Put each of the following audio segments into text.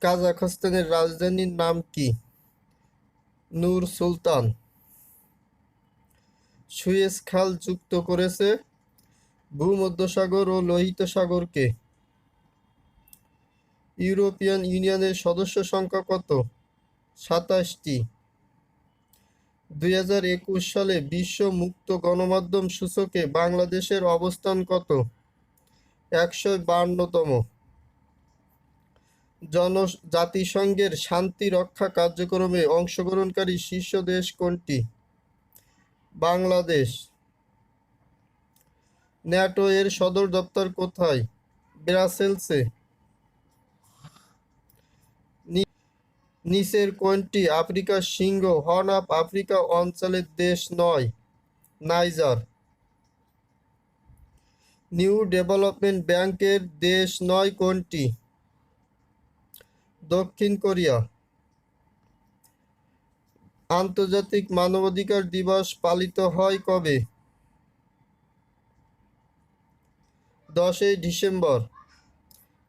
কাজাখস্তানের রাজধানীর নাম কি? নূর সুলতান। সুয়েজ খাল যুক্ত করেছে ভূমধ্যসাগর ও লোহিত সাগরকে। ইউরোপিয়ান ইউনিয়নের সদস্য সংখ্যা কত? 27টি। 2021 সালে বিশ্ব মুক্ত গণমাধ্যম সূচকে বাংলাদেশের অবস্থান কত? 152তম। জাতিসংঘের শান্তি রক্ষা কার্যক্রমে অংশগ্রহণকারী শীর্ষ দেশ কোনটি? বাংলাদেশ। ন্যাটো এর সদর দপ্তর কোথায়? ব্রাসেলসে। নিচের কোনটি আফ্রিকার সিংহ হর্ন অফ আফ্রিকা অঞ্চলের দেশ নয়? নাইজার। নিউ ডেভেলপমেন্ট ব্যাংকের দেশ নয় কোনটি? দক্ষিণ কোরিয়া। আন্তর্জাতিক মানবাধিকার দিবস পালিত হয় কবে? 10ই ডিসেম্বর।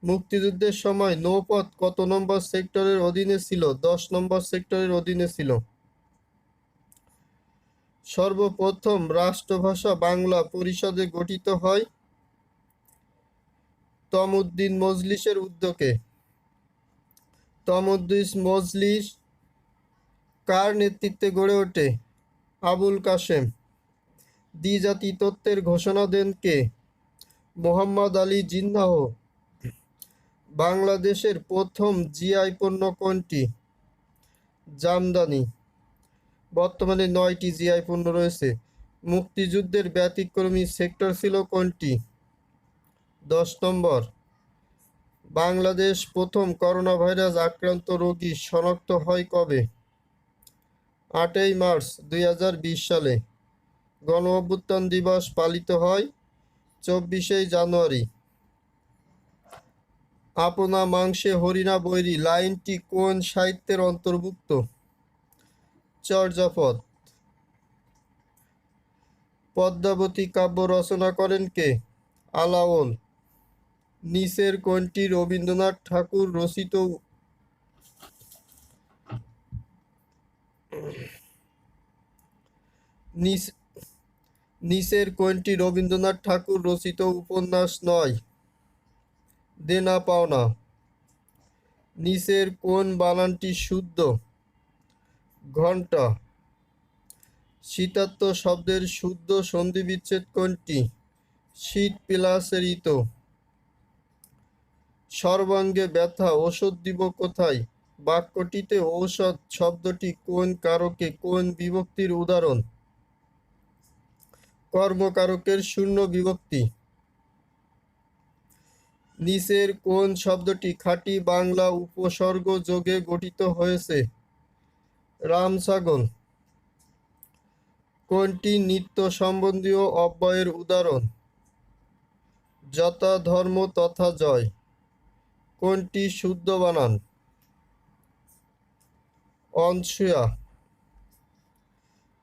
মুক্তিযুদ্ধের সময় নৌপথ কত নম্বর সেক্টরের অধীনে ছিল? 10 নম্বর সেক্টরের অধীনে ছিল। সর্বপ্রথম রাষ্ট্রভাষা বাংলা পরিষদে গঠিত হয় তমুদ্দিন মজলিসের উদ্যোগে। তমুদ্দিন মজলিস কার নেতৃত্বে গড়ে ওঠে? আবুল কাসেম। দ্বিজাতি তত্ত্বের ঘোষণা দেন কে? মোহাম্মদ আলী জিন্নাহ। বাংলাদেশের প্রথম জিআই পণ্য কোনটি? জামদানি। বর্তমানে 9টি জিআই পণ্য রয়েছে। মুক্তিযুদ্ধের ব্যতিক্রমী সেক্টর ছিল কোনটি? 10 নম্বর। বাংলাদেশ প্রথম করোনা ভাইরাস আক্রান্ত রোগী শনাক্ত হয় কবে? 8ই মার্চ 2020 সালে। গণ অভ্যুত্থান দিবস পালিত হয় 24শে জানুয়ারি। আপনা মাংসে হরিণা বৈরী লাইনটি কোন সাহিত্যের অন্তর্ভুক্ত? চর্যাপদ। পদ্মাবতী কাব্য রচনা করেন কে? আলাওল। নিচের কোনটি রবীন্দ্রনাথ ঠাকুর রচিত নিচের কোনটি রবীন্দ্রনাথ ঠাকুর রচিত উপন্যাস নয়? দেনা পাওনা। নিচের কোন বানানটি শুদ্ধ? ঘণ্টা। শীতার্ত শব্দের শুদ্ধ সন্ধিবিচ্ছেদ কোনটি? শীত প্লাস ঋত। সর্বাঙ্গে ব্যথা ওষুধ দিব কোথায়? বাক্যটিতে ঔষধ শব্দটি কোন কারকে কোন বিভক্তির উদাহরণ? কর্মকারকের শূন্য বিভক্তি। নিচের কোন শব্দটি খাঁটি বাংলা উপসর্গ যোগে গঠিত হয়েছে? রামছাগল। কোনটি নিত্য সম্বন্ধীয় অব্যয়ের উদাহরণ? যথা ধর্ম তথা জয়। কোনটি শুদ্ধ বানান? অনসূয়া।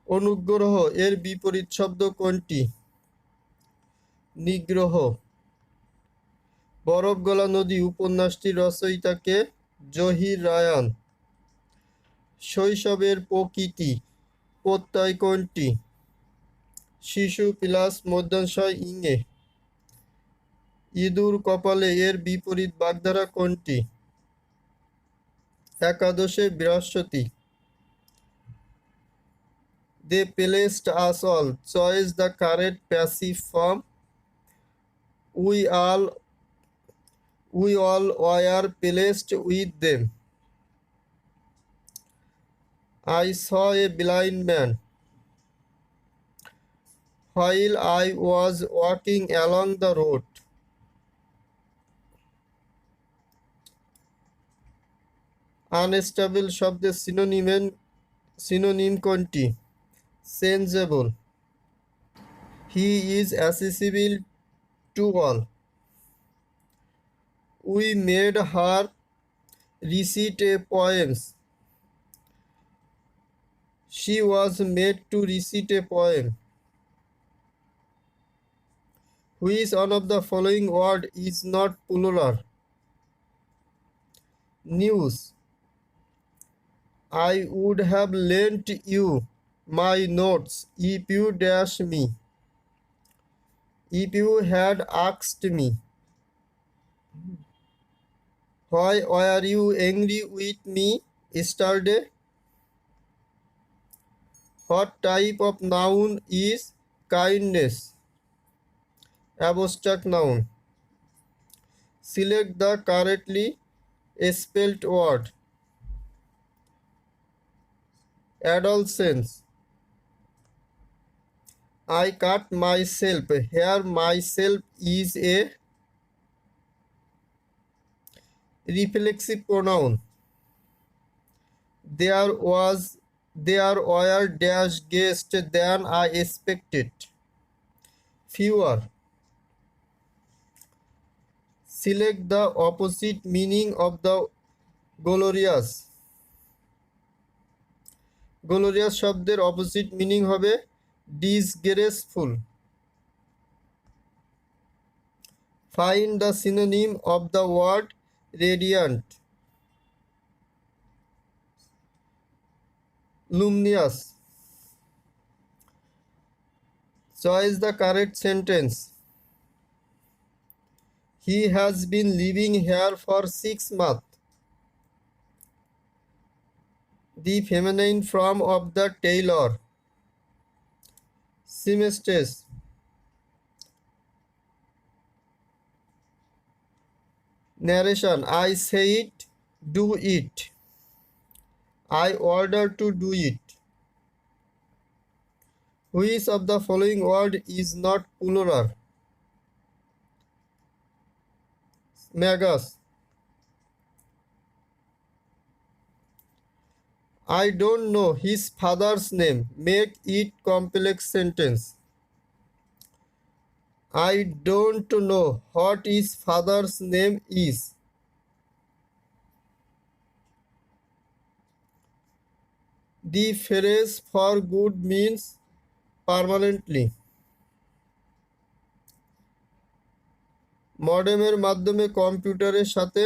অনুগ্রহ এর বিপরীত শব্দ কোনটি? নিগ্রহ। বরফ গলা নদী উপন্যাসটির রচয়িতা কে? জহির রায়হান। শৈশবের প্রকৃতি প্রত্যয় কোনটি? শিশু প্লাস মধ্যাংশয় ইঙে। ইঁদুর কপালে এর বিপরীত বাগধারা কোনটি? একাদশে বৃহস্পতি। They placed us all. Choose the correct passive form. We all were placed with them. I saw a blind man while I was walking along the road. Unstable শব্দের সিনোনিম কোনটি? Changeable. He is accessible to all. We made her recite a poem. She was made to recite a poem. Which one of the following word is not plural? News. I would have lent you my notes if you dash me. If you had asked me. Why were you angry with me yesterday? What type of noun is kindness? Abstract noun. Select the correctly spelled word. Adolescence. I cut myself. Here myself is a reflexive pronoun. There were dash guests than I expected. Fewer. Select the opposite meaning of the glorious. Glorious শব্দের opposite meaning হবে disgraceful. Find the synonym of the word radiant. Luminous. Choose the correct sentence. He has been living here for 6 months. The feminine form of the tailor. Seamstress. Narration. I say it, do it. I order to do it. Which of the following word is not plural? Magus. I don't know his father's name. Make it complex sentence. I don't know what his father's name is. The phrase for good means permanently. মডেমের মাধ্যমে কম্পিউটারের সাথে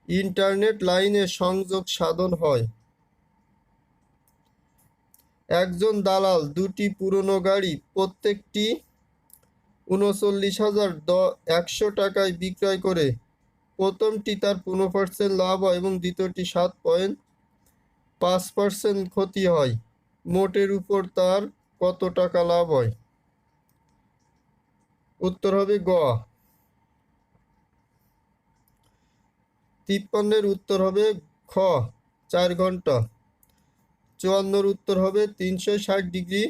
internet লাইনে সংযোগ সাধন হয়। একজন দালাল দুটি পুরনো গাড়ি প্রত্যেকটি 39,100 টাকায় বিক্রয় করে প্রথমটি তার 15% লাভ হয় এবং দ্বিতীয়টি 7.5% ক্ষতি হয়। মোটের উপর তার কত টাকা লাভ হয়? উত্তর হবে গ। 53-এর উত্তর হবে খ 4 ঘন্টা। 54-এর উত্তর হবে 360 ডিগ্রি।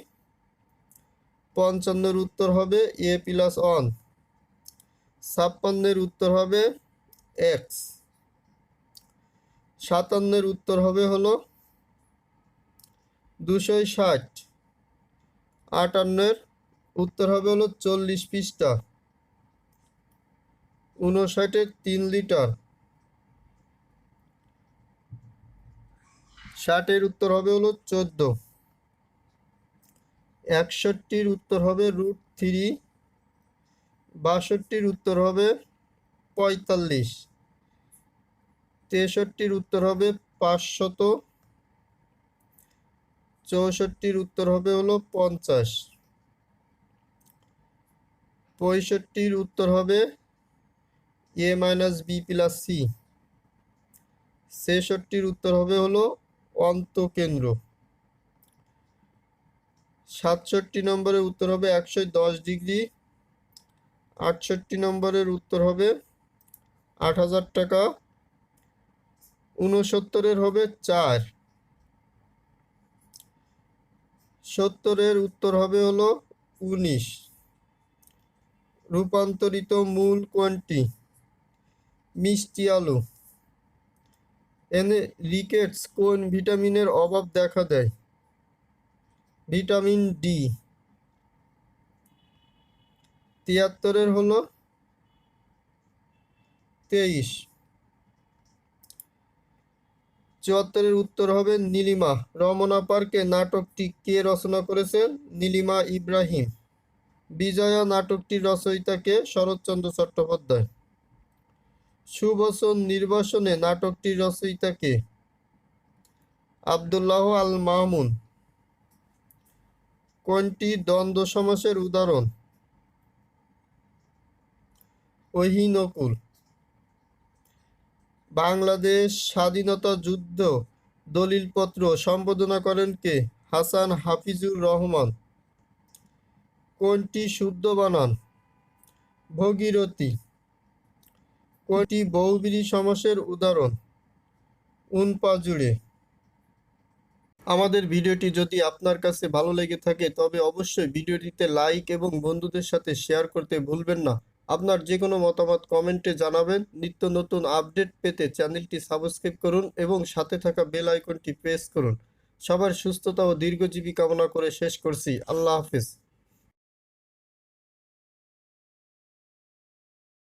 55-এর উত্তর হবে a+1। 56-এর উত্তর হবে x। 57-এর উত্তর হবে হলো 260। 58-এর উত্তর হবে হলো 40 পৃষ্ঠা। 59-এর 3 লিটার। 60-এর উত্তর হবে হলো 14। 61-র উত্তর হবে √3। 62-র উত্তর হবে 45। 63-র উত্তর হবে 500। 64-র উত্তর হবে হলো 50। 65-র উত্তর হবে a-b+c। 66-র উত্তর হবে হলো অন্তঃকেন্দ্র। 67 নম্বরের উত্তর হবে 110 ডিগ্রি। 68 নম্বরের উত্তর হবে 8,000 টাকা। 69-এর হবে 4। 70-এর উত্তর হবে হলো 19। রূপান্তরিত মূল কোনটি? মিষ্টি আলু। রিকেটস কোন ভিটামিনের অভাব দেখা দেয়? Vitamin D. 73-এর হলো 23। 74-এর উত্তর হবে নীলিমা। রমনা পার্কে নাটকটি কে রচনা করেছেন? নীলিমা ইব্রাহিম। বিজয়া নাটকটির রচয়িতা কে? শরৎচন্দ্র চট্টোপাধ্যায়। সুবচন নির্বাসনে নাটকটির রচয়িতা কে? আব্দুল্লাহ আল মামুন। কোনটি দ্বন্দ্ব সমাসের উদাহরণ? ওহীনকুল। বাংলাদেশ স্বাধীনতা যুদ্ধ দলিলপত্র সম্পাদনা করেন কে? হাসান হাফিজুর রহমান। কোনটি শুদ্ধ বানান? ভগীরথী। কোনটি বহুব্রীহি সমাসের উদাহরণ? উনপাজুড়ে। আমাদের ভিডিওটি যদি আপনার কাছে ভালো লেগে থাকে তবে অবশ্যই ভিডিওটিতে লাইক এবং বন্ধুদের সাথে শেয়ার করতে ভুলবেন না। আপনার যে কোনো মতামত কমেন্টে জানাবেন। নিত্য নতুন আপডেট পেতে চ্যানেলটি সাবস্ক্রাইব করুন এবং সাথে থাকা বেল আইকনটি প্রেস করুন। সবার সুস্থতা ও দীর্ঘজীবী কামনা করে শেষ করছি। আল্লাহ হাফেজ।